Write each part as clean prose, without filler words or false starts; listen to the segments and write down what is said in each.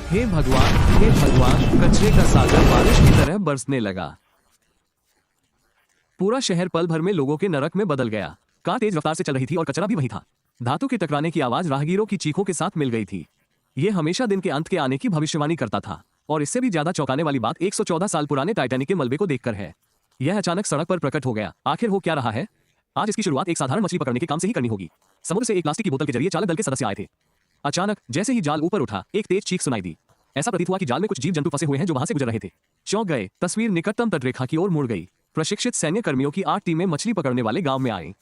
हे भगवान, कचरे का सागर बारिश की तरह बरसने लगा। पूरा शहर पल भर में लोगों के नरक में बदल गया। कार तेज रफ्तार से चल रही थी और कचरा भी वही था। धातु के टकराने की आवाज राहगीरों की चीखों के साथ मिल गई थी। यह हमेशा दिन के अंत के आने की भविष्यवाणी करता था। और इससे भी ज्यादा चौंकाने वाली बात 114 साल पुराने टाइटैनिक के मलबे को देखकर है। यह अचानक सड़क पर प्रकट हो गया। आखिर हो क्या रहा है? आज इसकी शुरुआत एक साधारण मछली पकड़ने के काम से ही करनी होगी। समुद्र से एक प्लास्टिक की बोतल के जरिए चालक दल के सदस्य आए थे। अचानक जैसे ही जाल ऊपर उठा, एक तेज चीख सुनाई दी। ऐसा प्रतीत हुआ कि जाल में कुछ जीव जंतु फंसे हुए हैं जो वहां से गुजर रहे थे। चौंक गए। तस्वीर निकटतम तटरेखा की ओर मुड़ गई। प्रशिक्षित सैन्य कर्मियों की 8 टीमें मछली पकड़ने वाले गांव में आई।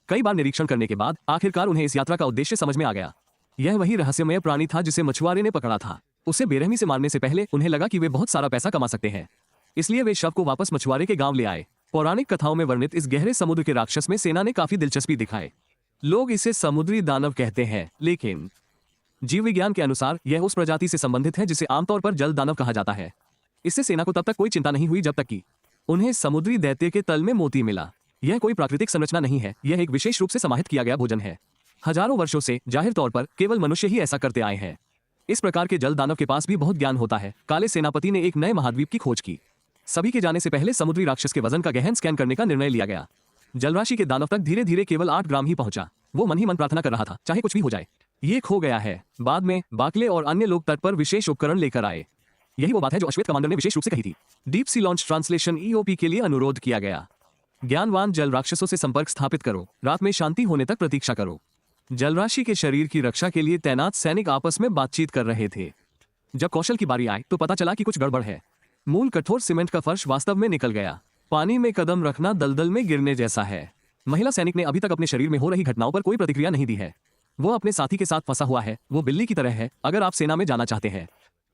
कई बार निरीक्षण करने के बाद आखिरकार उन्हें इस यात्रा का उद्देश्य समझ में आ गया। यह वही रहस्यमय प्राणी था जिसे मछुआरे ने पकड़ा था। उसे बेरहमी से मारने से पहले उन्हें लगा कि वे बहुत सारा पैसा कमा सकते हैं, इसलिए वे शव को वापस मछुआरे के गांव ले आए। पौराणिक कथाओं में वर्णित इस गहरे समुद्र के राक्षस में सेना ने काफी दिलचस्पी दिखाई। लोग इसे समुद्री दानव कहते हैं, लेकिन जीव विज्ञान के अनुसार यह उस प्रजाति से संबंधित है जिसे आमतौर पर जल दानव कहा जाता है। इससे सेना को तब तक कोई चिंता नहीं हुई जब तक कि उन्हें समुद्री दैत्य के तल में मोती मिला। यह कोई प्राकृतिक संरचना नहीं है, यह एक विशेष रूप से समाहित किया गया भोजन है। हजारों वर्षों से जाहिर तौर पर केवल मनुष्य ही ऐसा करते आए हैं। इस प्रकार के जल दानव के पास भी बहुत ज्ञान होता है। काले सेनापति ने एक नए महाद्वीप की खोज की। सभी के जाने से पहले समुद्री राक्षस के वजन का गहन स्कैन करने का निर्णय लिया गया। जलराशि के दानव तक धीरे धीरे केवल 8 ग्राम ही पहुंचा। वो मन ही मन प्रार्थना कर रहा था, चाहे कुछ भी हो जाए, ये खो गया है। बाद में बाकले और अन्य लोग तट पर विशेष उपकरण लेकर आए। यही वो बात है जो अश्वेत कमांडर ने विशेष रूप से कही थी। Deep sea launch translation EOP के लिए अनुरोध किया गया। ज्ञानवान जल राक्षसों से संपर्क स्थापित करो। रात में शांति होने तक प्रतीक्षा करो। जलराशि के शरीर की रक्षा के लिए तैनात सैनिक आपस में बातचीत कर रहे थे। जब कौशल की बारी आई तो पता चला कि कुछ गड़बड़ है। मूल कठोर सीमेंट का फर्श वास्तव में निकल गया। पानी में कदम रखना दलदल में गिरने जैसा है। महिला सैनिक ने अभी तक अपने शरीर में हो रही घटनाओं पर कोई प्रतिक्रिया नहीं दी है। वो अपने साथी के साथ फंसा हुआ है। वो बिल्ली की तरह है। अगर आप सेना में जाना चाहते हैं,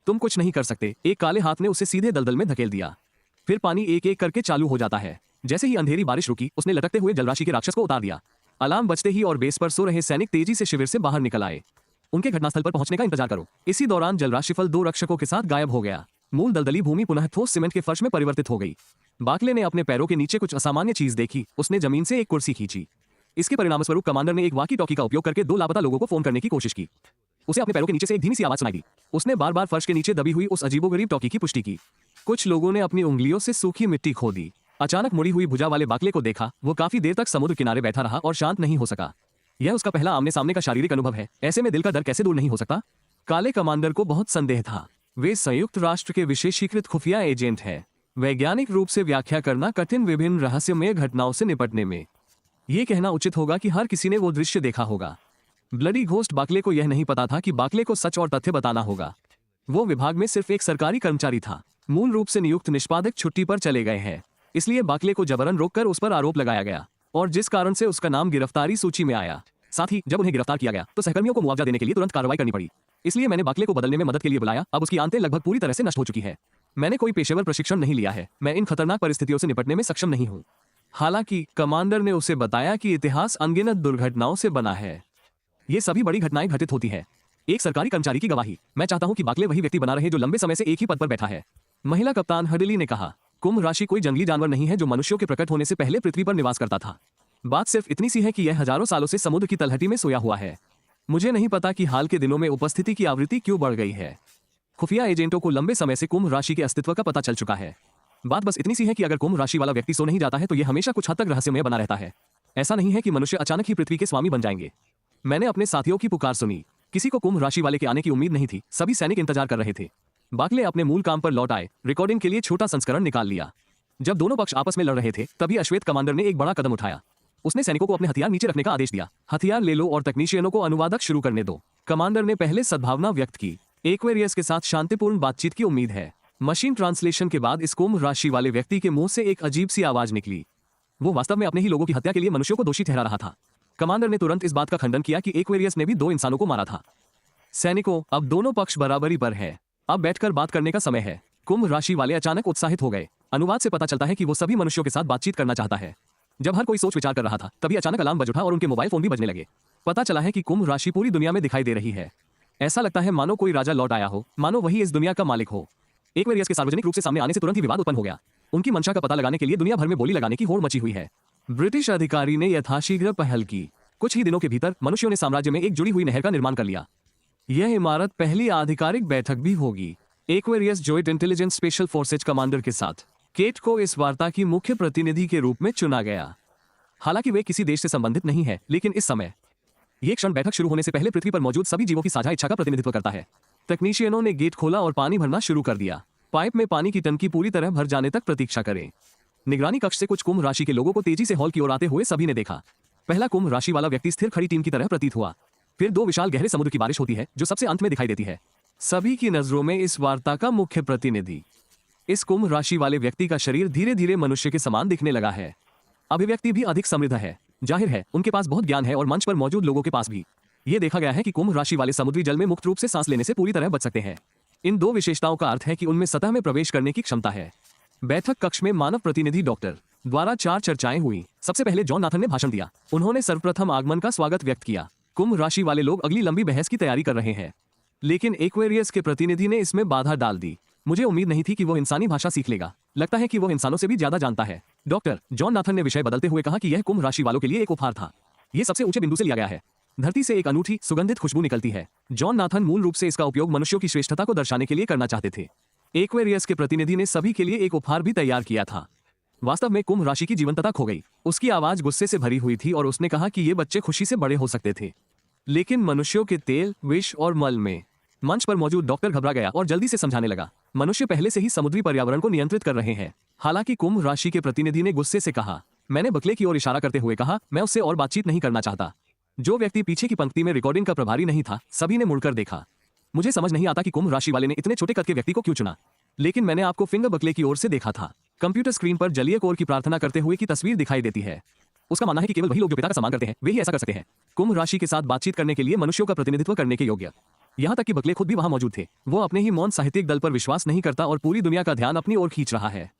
तुम कुछ नहीं कर सकते। एक काले हाथ ने उसे सीधे दलदल में धकेल दिया। फिर पानी एक एक करके चालू हो जाता है। जैसे ही अंधेरी बारिश रुकी, उसने लटकते हुए जलराशि के राक्षस को उतार दिया। अलार्म बजते ही और बेस पर सो रहे सैनिक तेजी से शिविर से बाहर निकल आए। उनके घटनास्थल पर पहुंचने का इंतजार करो। इसी दौरान जलराशिफल 2 रक्षकों के साथ गायब हो गया। मूल दलदली भूमि पुनः ठोस सीमेंट के फर्श में परिवर्तित हो गई। बाकले ने अपने पैरों के नीचे कुछ असामान्य चीज देखी। उसने जमीन से एक कुर्सी खींची। इसके परिणामस्वरूप कमांडर ने एक वॉकी टॉकी का उपयोग करके 2 लापता लोगों को फोन करने की कोशिश की। उसे अपने पैरों के नीचे से एक धीमी सी आवाज सुनाई दी। उसने बार बार फर्श के नीचे दबी हुई उस अजीबोगरीब टॉकी की पुष्टि की। कुछ लोगों ने अपनी उंगलियों से सूखी मिट्टी खो दी। अचानक मुड़ी हुई भुजा वाले बाकले को देखा। वो काफी देर तक समुद्र किनारे बैठा रहा और शांत नहीं हो सका। यह उसका पहला आमने सामने का शारीरिक अनुभव है। ऐसे में दिल का डर कैसे दूर नहीं हो सकता? काले कमांडर को बहुत संदेह था। वे संयुक्त राष्ट्र के विशेषीकृत खुफिया एजेंट हैं। वैज्ञानिक रूप से व्याख्या करना कठिन विभिन्न रहस्यमय घटनाओं से निपटने में। ये कहना उचित होगा कि हर किसी ने वो दृश्य देखा होगा। ब्लडी घोस्ट बाकले को यह नहीं पता था कि बाकले को सच और तथ्य बताना होगा। वो विभाग में सिर्फ एक सरकारी कर्मचारी था। मूल रूप से नियुक्त निष्पादक छुट्टी पर चले गए हैं, इसलिए बाकले को जबरन रोककर उस पर आरोप लगाया गया और जिस कारण से उसका नाम गिरफ्तारी सूची में आया। साथ ही जब उन्हें गिरफ्तार किया गया तो सहकर्मियों को मुआवजा देने के लिए तुरंत कार्रवाई करनी पड़ी। इसलिए मैंने बाकले को बदलने में मदद के लिए बुलाया। अब उसकी आंतें लगभग पूरी तरह से नष्ट हो चुकी है। मैंने कोई पेशेवर प्रशिक्षण नहीं लिया है। मैं इन खतरनाक परिस्थितियों से निपटने में सक्षम नहीं हूँ। हालांकि कमांडर ने उसे बताया कि इतिहास अनगिनत दुर्घटनाओं से बना है। ये सभी बड़ी घटनाएं घटित होती है। एक सरकारी कर्मचारी की गवाही। मैं चाहता हूं कि बाकले वही व्यक्ति बना रहे जो लंबे समय से एक ही पद पर बैठा है। महिला कप्तान हडली ने कहा, कुंभ राशि कोई जंगली जानवर नहीं है जो मनुष्यों के प्रकट होने से पहले पृथ्वी पर निवास करता था। बात सिर्फ इतनी सी है कि यह हजारों सालों से समुद्र की तलहटी में सोया हुआ है। मुझे नहीं पता कि हाल के दिनों में उपस्थिति की आवृत्ति क्यों बढ़ गई है। खुफिया एजेंटों को लंबे समय से कुंभ राशि के अस्तित्व का पता चल चुका है। बात बस इतनी सी है कि अगर कुंभ राशि वाला व्यक्ति सो नहीं जाता है तो यह हमेशा कुछ हद तक रहस्यमय बना रहता है। ऐसा नहीं है कि मनुष्य अचानक ही पृथ्वी के स्वामी बन जाएंगे। मैंने अपने साथियों की पुकार सुनी। किसी को कुंभ राशि वाले के आने की उम्मीद नहीं थी। सभी सैनिक इंतजार कर रहे थे। बाकले अपने मूल काम पर लौट आए। रिकॉर्डिंग के लिए छोटा संस्करण निकाल लिया। जब दोनों पक्ष आपस में लड़ रहे थे तभी अश्वेत कमांडर ने एक बड़ा कदम उठाया। उसने सैनिकों को अपने हथियार नीचे रखने का आदेश दिया। हथियार ले लो और तकनीशियनों को अनुवादक शुरू करने दो। कमांडर ने पहले सद्भावना व्यक्त की। एक्वेरियस के साथ शांतिपूर्ण बातचीत की उम्मीद है। मशीन ट्रांसलेशन के बाद इस कुंभ राशि वाले व्यक्ति के मुंह से एक अजीब सी आवाज निकली। वो वास्तव में अपने ही लोगों की हत्या के लिए मनुष्यों को दोषी ठहरा रहा था। कमांडर ने तुरंत इस बात का खंडन किया कि एक्वेरियस ने भी 2 इंसानों को मारा था। सैनिकों, अब दोनों पक्ष बराबरी पर है। अब बैठकर बात करने का समय है। कुंभ राशि वाले अचानक उत्साहित हो गए। अनुवाद से पता चलता है कि वो सभी मनुष्यों के साथ बातचीत करना चाहता है। जब हर कोई सोच विचार कर रहा था तभी अचानक अलार्म बज उठा और उनके मोबाइल फोन भी बजने लगे। पता चला है कि कुंभ राशि पूरी दुनिया में दिखाई दे रही है। ऐसा लगता है मानो कोई राजा लौट आया हो, मानो वही इस दुनिया का मालिक हो। एक्वेरियस के सार्वजनिक रूप से सामने आने से तुरंत ही विवाद उत्पन्न हो गया। उनकी मंशा का पता लगाने के लिए दुनिया भर में बोली लगाने की होड़ मची हुई है। ब्रिटिश अधिकारी ने यथाशीघ्र पहल की। कुछ ही दिनों के भीतर मनुष्यों ने साम्राज्य में एक जुड़ी हुई नहर का निर्माण कर लिया। यह इमारत पहली आधिकारिक बैठक भी होगी Aquarius joint intelligence special forces commander के साथ। केट को इस वार्ता की मुख्य प्रतिनिधि के रूप में चुना गया। हालांकि वे किसी देश से संबंधित नहीं है, लेकिन इस समय यह क्षण बैठक शुरू होने से पहले पृथ्वी पर मौजूद सभी जीवों की साझा इच्छा का प्रतिनिधित्व करता है। तकनीशियनों ने गेट खोला और पानी भरना शुरू कर दिया। पाइप में पानी की टंकी पूरी तरह भर जाने तक प्रतीक्षा करें। निगरानी कक्ष से कुछ कुंभ राशि के लोगों को तेजी से हॉल की ओर आते हुए सभी ने देखा। पहला कुंभ राशि वाला व्यक्ति स्थिर खड़ी टीम की तरह प्रतीत हुआ। फिर दो विशाल गहरे समुद्र की बारिश होती है जो सबसे अंत में दिखाई देती है। सभी की नजरों में इस वार्ता का मुख्य प्रतिनिधि, इस कुंभ राशि वाले व्यक्ति का शरीर धीरे धीरे मनुष्य के समान दिखने लगा है। अभिव्यक्ति भी अधिक समृद्ध है। जाहिर है उनके पास बहुत ज्ञान है और मंच पर मौजूद लोगों के पास भी। ये देखा गया है कि कुंभ राशि वाले समुद्री जल में मुक्त रूप से सांस लेने से पूरी तरह बच सकते हैं। इन दो विशेषताओं का अर्थ है कि उनमें सतह में प्रवेश करने की क्षमता है। बैठक कक्ष में मानव प्रतिनिधि डॉक्टर द्वारा 4 चर्चाएं हुई। सबसे पहले जॉन नाथन ने भाषण दिया। उन्होंने सर्वप्रथम आगमन का स्वागत व्यक्त किया। कुंभ राशि वाले लोग अगली लंबी बहस की तैयारी कर रहे हैं, लेकिन एक्वेरियस के प्रतिनिधि ने इसमें बाधा डाल दी। मुझे उम्मीद नहीं थी कि वो इंसानी भाषा सीख लेगा। लगता है कि वो इंसानों से भी ज्यादा जानता है। डॉक्टर जॉन नाथन ने विषय बदलते हुए कहा कि यह कुंभ राशि वालों के लिए एक उपहार था। यह सबसे ऊंचे बिंदु से लिया गया है। धरती से एक अनूठी सुगंधित खुशबू निकलती है। जॉन नाथन मूल रूप से इसका उपयोग मनुष्यों की श्रेष्ठता को दर्शाने के लिए करना चाहते थे। एक्वेरियस के प्रतिनिधि ने सभी के लिए एक उपहार भी तैयार किया था। वास्तव में कुंभ राशि की जीवंतता खो गई। उसकी आवाज गुस्से से भरी हुई थी और उसने कहा कि ये बच्चे खुशी से बड़े हो सकते थे, लेकिन मनुष्यों के तेल, विष और मल में। मंच पर मौजूद डॉक्टर घबरा गया और जल्दी से समझाने लगा। मनुष्य पहले से ही समुद्री पर्यावरण को नियंत्रित कर रहे हैं। हालांकि कुंभ राशि के प्रतिनिधि ने गुस्से से कहा, मैंने बकले की ओर इशारा करते हुए कहा, मैं उससे और बातचीत नहीं करना चाहता। जो व्यक्ति पीछे की पंक्ति में रिकॉर्डिंग का प्रभारी नहीं था, सभी ने मुड़कर देखा। मुझे समझ नहीं आता कि कुंभ राशि वाले ने इतने छोटे कद के व्यक्ति को क्यों चुना, लेकिन मैंने आपको फिंगर बकले की ओर से देखा था। कंप्यूटर स्क्रीन पर जलीय कोर की प्रार्थना करते हुए की तस्वीर दिखाई देती है। उसका मानना है कि केवल वही लोग जो पिता का सम्मान करते हैं वे ही ऐसा कर सकते हैं। कुंभ राशि के साथ बातचीत करने के लिए मनुष्यों का प्रतिनिधित्व करने के योग्य। यहाँ तक कि बकले खुद भी वहां मौजूद थे। वो अपने ही मौन साहित्यिक दल पर विश्वास नहीं करता और पूरी दुनिया का ध्यान अपनी ओर खींच रहा है।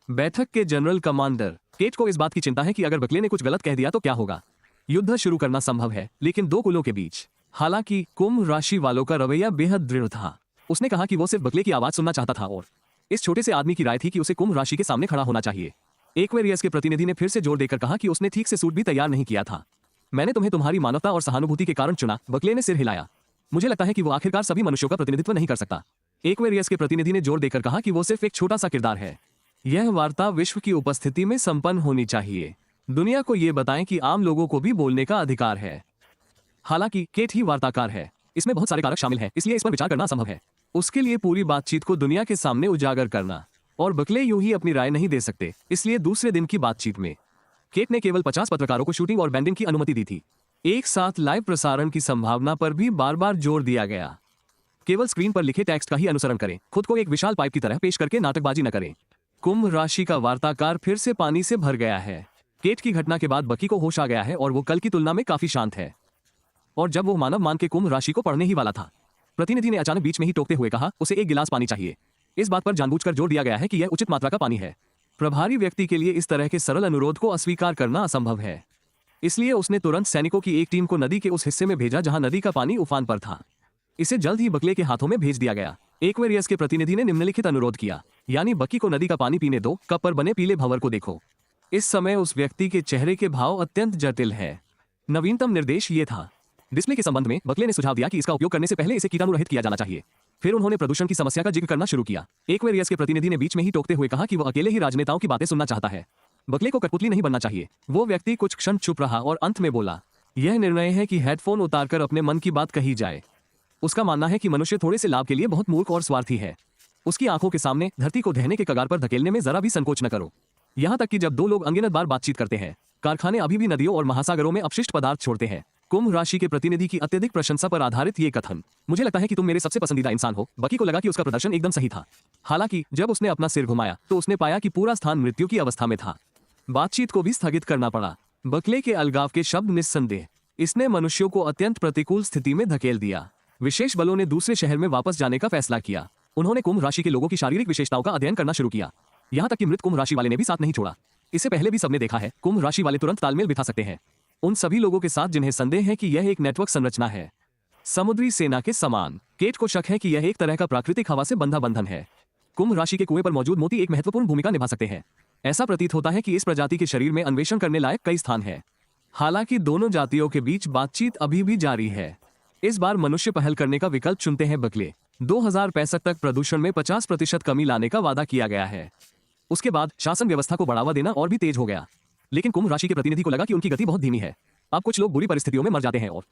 बैठक के जनरल कमांडर केट को इस बात की चिंता है कि अगर बकले ने कुछ गलत कह दिया तो क्या होगा। युद्ध शुरू करना संभव है, लेकिन दो कुलों के बीच। हालांकि कुंभ राशि वालों का रवैया बेहद दृढ़ था। उसने कहा कि वो सिर्फ बकले की आवाज सुनना चाहता था और इस छोटे से आदमी की राय थी कि उसे कुंभ राशि के सामने खड़ा होना चाहिए। एक्वेरियस के प्रतिनिधि ने फिर से जोर देकर कहा कि उसने ठीक से सूट भी तैयार नहीं किया था। मैंने तुम्हें तुम्हारी मानवता और सहानुभूति के कारण चुना। बकले ने सिर हिलाया। मुझे लगता है कि वो आखिरकार सभी मनुष्यों का प्रतिनिधित्व नहीं कर सकता। एक्वेरियस के प्रतिनिधि ने जोर देकर कहा कि वो सिर्फ एक छोटा सा किरदार है। यह वार्ता विश्व की उपस्थिति में संपन्न होनी चाहिए। दुनिया को ये बताएं कि आम लोगों को भी बोलने का अधिकार है। हालांकि केट ही वार्ताकार है, इसमें बहुत सारे कारक शामिल हैं, इसलिए इस पर विचार करना असंभव है। उसके लिए पूरी बातचीत को दुनिया के सामने उजागर करना, और बकले यूं ही अपनी राय नहीं दे सकते। इसलिए दूसरे दिन की बातचीत में केट ने केवल 50 पत्रकारों को शूटिंग और बैंडिंग की अनुमति दी थी। एक साथ लाइव प्रसारण की संभावना पर भी बार बार जोर दिया गया। केवल स्क्रीन पर लिखे टेक्स्ट का ही अनुसरण करें। खुद को एक विशाल पाइप की तरह पेश करके नाटकबाजी न करें। कुंभ राशि का वार्ताकार फिर से पानी से भर गया है। केट की घटना के बाद बकी को होश आ गया है और वो कल की तुलना में काफी शांत है। और जब वो मानव मान के कुंभ राशि को पढ़ने ही वाला था, प्रतिनिधि ने अचानक बीच में ही टोकते हुए कहा, उसे एक गिलास पानी चाहिए। इस बात पर जानबूझकर जोर दिया गया है कि यह उचित मात्रा का पानी है। प्रभारी व्यक्ति के लिए इस तरह के सरल अनुरोध को अस्वीकार करना असंभव है। इसलिए उसने तुरंत सैनिकों की एक टीम को नदी के उस हिस्से में भेजा जहां नदी का पानी उफान पर था। इसे जल्द ही बकले के हाथों में भेज दिया गया। एक्वेरियस के प्रतिनिधि ने निम्नलिखित अनुरोध किया, यानी बकी को नदी का पानी पीने दो। कप पर बने पीले भंवर को देखो। इस समय उस व्यक्ति के चेहरे के भाव अत्यंत जटिल है। नवीनतम निर्देश ये था। डिस्प्ले के संबंध में बकले ने सुझाव दिया कि इसका उपयोग करने से पहले इसे कीटाणु रहित किया जाना चाहिए। फिर उन्होंने प्रदूषण की समस्या का जिक्र करना शुरू किया। एक्वेरियस के प्रतिनिधि ने बीच में ही टोकते हुए कहा कि वो अकेले ही राजनेताओं की बातें सुनना चाहता है। बकले को कठपुतली नहीं बनना चाहिए। वो व्यक्ति कुछ क्षण चुप रहा और अंत में बोला, यह निर्णय है कि हेडफोन उतारकर अपने मन की बात कही जाए। उसका मानना है कि मनुष्य थोड़े से लाभ के लिए बहुत मूर्ख और स्वार्थी है। उसकी आंखों के सामने धरती को ढहने के कगार पर धकेलने में जरा भी संकोच न करो। यहाँ तक कि जब दो लोग अनगिनत बार बातचीत करते हैं, कारखाने अभी भी नदियों और महासागरों में अपशिष्ट पदार्थ छोड़ते हैं। कुंभ राशि के प्रतिनिधि की अत्यधिक प्रशंसा पर आधारित ये कथन, मुझे लगता है कि तुम मेरे सबसे पसंदीदा इंसान हो। बकी को लगा कि उसका प्रदर्शन एकदम सही था। हालांकि जब उसने अपना सिर घुमाया तो उसने पाया कि पूरा स्थान मृत्यु की अवस्था में था। बातचीत को भी स्थगित करना पड़ा। बकले के अलगाव के शब्द निस्संदेह, इसने मनुष्यों को अत्यंत प्रतिकूल स्थिति में धकेल दिया। विशेष बलों ने दूसरे शहर में वापस जाने का फैसला किया। उन्होंने कुंभ राशि के लोगों की शारीरिक विशेषताओं का अध्ययन करना शुरू किया। यहाँ तक कि मृत कुंभ राशि वाले ने भी साथ नहीं छोड़ा। इससे पहले भी सबने देखा है, कुंभ राशि वाले तुरंत तालमेल बिठा सकते हैं उन सभी लोगों के साथ जिन्हें संदेह है कि यह एक नेटवर्क संरचना है, समुद्री सेना के समान। केट को शक है कि यह एक तरह का प्राकृतिक हवा से बंधा बंधन है। कुंभ राशि के कुएं पर मौजूद मोती एक महत्वपूर्ण भूमिका निभा सकते हैं। ऐसा प्रतीत होता है कि इस प्रजाति के शरीर में अन्वेषण करने लायक कई स्थान हैं। हालांकि दोनों जातियों के बीच बातचीत अभी भी जारी है। इस बार मनुष्य पहल करने का विकल्प चुनते हैं बकले। 2065 तक प्रदूषण में 50% कमी लाने का वादा किया गया है। उसके बाद शासन व्यवस्था को बढ़ावा देना और भी तेज हो गया। लेकिन कुंभ राशि के प्रतिनिधि को लगा कि उनकी गति बहुत धीमी है। अब कुछ लोग बुरी परिस्थितियों में मर जाते हैं और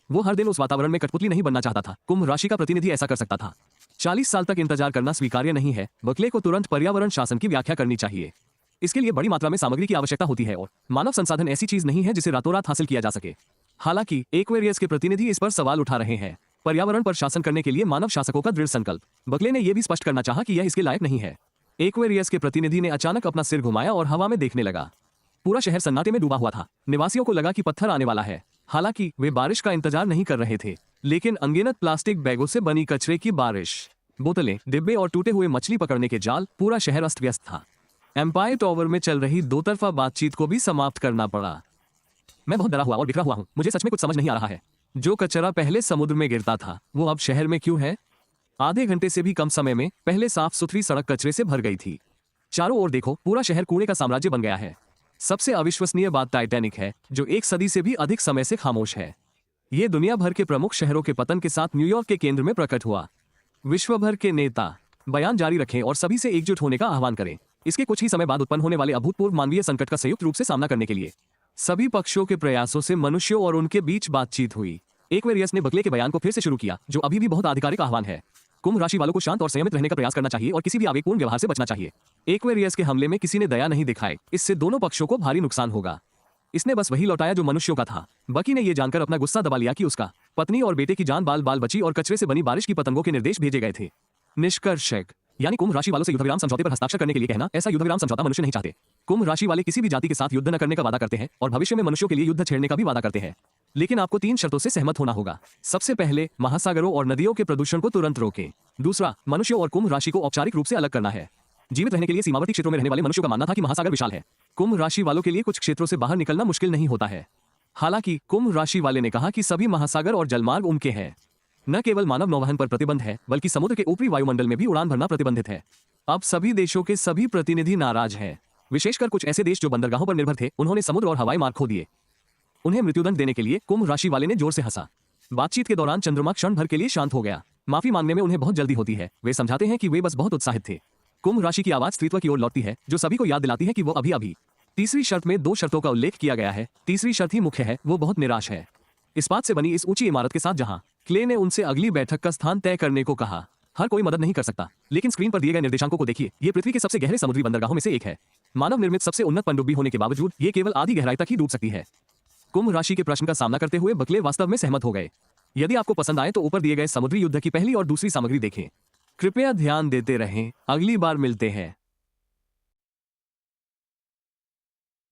वो हर दिन उस वातावरण में कठपुतली नहीं बनना चाहता था। कुंभ राशि का प्रतिनिधि ऐसा कर सकता था। 40 साल तक इंतजार करना स्वीकार्य नहीं है। बकले को तुरंत पर्यावरण शासन की व्याख्या करनी चाहिए। इसके लिए बड़ी मात्रा में सामग्री की आवश्यकता होती है और मानव संसाधन ऐसी चीज नहीं है जिसे रातों रात हासिल किया जा सके। हालांकि एक्वेरियस के प्रतिनिधि इस पर सवाल उठा रहे हैं। पर्यावरण पर शासन करने के लिए मानव शासकों का दृढ़ संकल्प। बकले ने यह भी स्पष्ट करना चाहा कि यह इसके लायक नहीं है। एक्वेरियस के प्रतिनिधि ने अचानक अपना सिर घुमाया और हवा में देखने लगा। पूरा शहर सन्नाटे में डूबा हुआ था। निवासियों को लगा कि पत्थर आने वाला है। हालांकि वे बारिश का इंतजार नहीं कर रहे थे, लेकिन अनगिनत प्लास्टिक बैगों से बनी कचरे की बारिश, बोतलें, डिब्बे और टूटे हुए मछली पकड़ने के जाल, पूरा शहर अस्त व्यस्त था। एम्पायर टावर में चल रही दो तरफा बातचीत को भी समाप्त करना पड़ा। मैं बहुत डरा हुआ और बिखरा हुआ हूँ। मुझे सच में कुछ समझ नहीं आ रहा है। जो कचरा पहले समुद्र में गिरता था वो अब शहर में क्यों है? आधे घंटे से भी कम समय में पहले साफ सुथरी सड़क कचरे से भर गई थी। चारों ओर देखो, पूरा शहर कूड़े का साम्राज्य बन गया है। सबसे अविश्वसनीय बात टाइटैनिक है, जो 1 सदी से भी अधिक समय से खामोश है। ये दुनिया भर के प्रमुख शहरों के पतन के साथ न्यूयॉर्क के केंद्र में प्रकट हुआ। विश्व भर के नेता बयान जारी रखें और सभी से एकजुट होने का आह्वान करें। इसके कुछ ही समय बाद उत्पन्न होने वाले अभूतपूर्व मानवीय संकट का संयुक्त रूप से सामना करने के लिए सभी पक्षों के प्रयासों से मनुष्यों और उनके बीच बातचीत हुई। एक्वेरियस ने बकले के बयान को फिर से शुरू किया, जो अभी भी बहुत आधिकारिक आह्वान है। कुंभ राशि वालों को शांत और संयमित रहने का प्रयास करना चाहिए और किसी भी आवेगपूर्ण व्यवहार से बचना चाहिए। एक्वेरियस के हमले में किसी ने दया नहीं दिखाई। इससे दोनों पक्षों को भारी नुकसान होगा। इसने बस वही लौटाया जो मनुष्यों का था। बकी ने यह जानकर अपना गुस्सा दबा लिया कि उसका पत्नी और बेटे की जान बाल बाल बची और कचरे से बनी बारिश की पतंगों के निर्देश भेजे गए थे। निष्कर्षक यानी कुंभ राशि वालों से युद्धविराम समझौते पर हस्ताक्षर करने के लिए कहना, ऐसा युद्धविराम समझौता मनुष्य नहीं चाहते। कुंभ राशि वाले किसी भी जाति के साथ युद्ध न करने का वादा करते हैं और भविष्य में मनुष्यों के लिए युद्ध छेड़ने का भी वादा करते हैं। लेकिन आपको 3 शर्तों से सहमत होना होगा। सबसे पहले, महासागरों और नदियों के प्रदूषण को तुरंत रोकें। दूसरा, मनुष्यों और कुंभ राशि को औपचारिक रूप से अलग करना है। जीवित रहने के लिए सीमावर्ती क्षेत्रों में रहने वाले मनुष्यों का मानना था कि महासागर विशाल है। कुंभ राशि वालों के लिए कुछ क्षेत्रों से बाहर निकलना मुश्किल नहीं होता है। हालांकि कुंभ राशि वाले ने कहा कि सभी महासागर और जलमार्ग उनके हैं। न केवल मानव नौवहन पर प्रतिबंध है, बल्कि समुद्र के ऊपरी वायुमंडल में भी उड़ान भरना प्रतिबंधित है। अब सभी देशों के सभी प्रतिनिधि नाराज हैं। विशेषकर कुछ ऐसे देश जो बंदरगाहों पर निर्भर थे, उन्होंने समुद्र और हवाई मार्ग खो दिए। उन्हें मृत्युदंड देने के लिए कुंभ राशि वाले ने जोर से हंसा। बातचीत के दौरान चंद्रमा क्षण भर के लिए शांत हो गया। माफी मांगने में उन्हें बहुत जल्दी होती है। वे समझाते हैं कि वे बस बहुत उत्साहित थे। कुंभ राशि की आवाज स्त्रीत्व की ओर लौटती है, जो सभी को याद दिलाती है कि वो अभी। तीसरी शर्त में 2 शर्तों का उल्लेख किया गया है। तीसरी शर्त ही मुख्य है। वो बहुत निराश है इस्पात से बनी इस ऊंची इमारत के साथ, जहां क्ले ने उनसे अगली बैठक का स्थान तय करने को कहा। हर कोई मदद नहीं कर सकता, लेकिन स्क्रीन पर दिए गए निर्देशांकों को देखिए। ये पृथ्वी के सबसे गहरे समुद्री बंदरगाहों में से एक है। मानव निर्मित सबसे उन्नत पनडुब्बी होने के बावजूद ये केवल आधी गहराई तक ही डूब सकती है। कुंभ राशि के प्रश्न का सामना करते हुए बकले वास्तव में सहमत हो गए। यदि आपको पसंद आए तो ऊपर दिए गए समुद्री युद्ध की पहली और दूसरी सामग्री देखें। कृपया ध्यान देते रहें। अगली बार मिलते हैं।